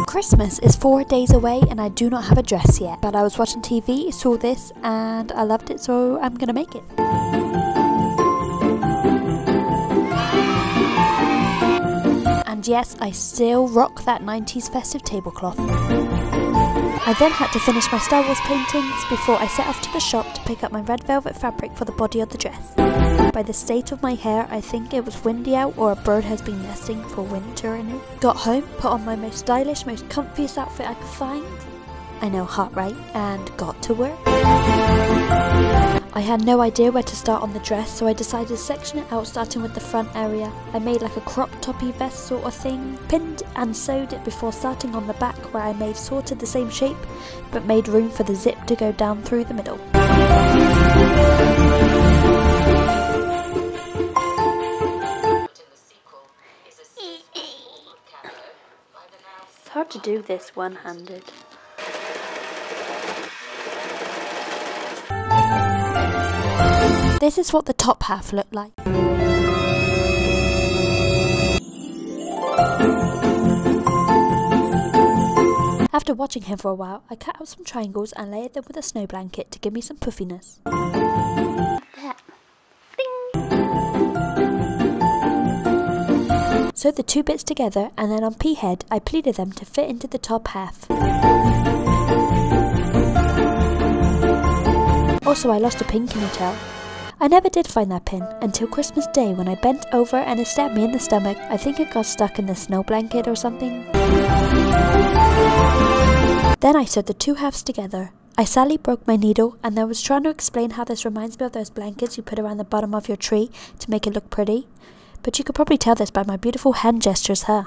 Christmas is 4 days away and I do not have a dress yet, but I was watching TV, saw this and I loved it, so I'm gonna make it. And yes, I still rock that 90s festive tablecloth. I then had to finish my Star Wars paintings before I set off to the shop to pick up my red velvet fabric for the body of the dress. By the state of my hair, I think it was windy out or a bird has been nesting for winter in it. Got home, put on my most stylish, most comfiest outfit I could find. I know, hot right? And got to work. I had no idea where to start on the dress, so I decided to section it out starting with the front area. I made like a crop toppy vest sort of thing, pinned and sewed it before starting on the back where I made sort of the same shape, but made room for the zip to go down through the middle. It's hard to do this one-handed. This is what the top half looked like. After watching him for a while, I cut out some triangles and layered them with a snow blanket to give me some puffiness. Sewed the two bits together and then on P-head I pleated them to fit into the top half. Also, I lost a pin, can you tell? I never did find that pin until Christmas Day when I bent over and it stabbed me in the stomach. I think it got stuck in the snow blanket or something. Then I sewed the two halves together. I sadly broke my needle and I was trying to explain how this reminds me of those blankets you put around the bottom of your tree to make it look pretty. But you could probably tell this by my beautiful hand gestures, huh?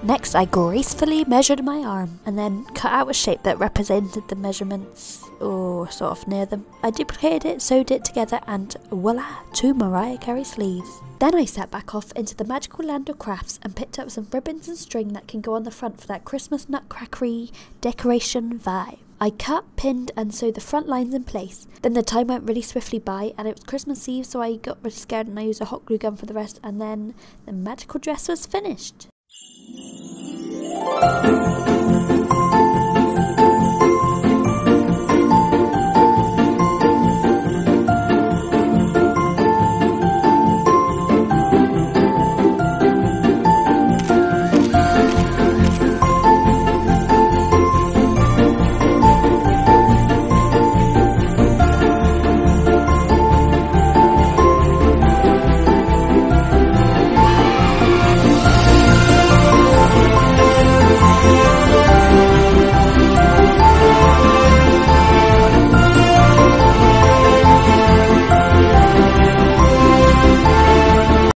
Next, I gracefully measured my arm and then cut out a shape that represented the measurements, or sort of near them. I duplicated it, sewed it together, and voila, 2 Mariah Carey sleeves. Then I set back off into the magical land of crafts and picked up some ribbons and string that can go on the front for that Christmas nutcrackery decoration vibe. I cut, pinned and sewed the front lines in place. Then the time went really swiftly by and it was Christmas Eve, so I got really scared and I used a hot glue gun for the rest, and then the magical dress was finished.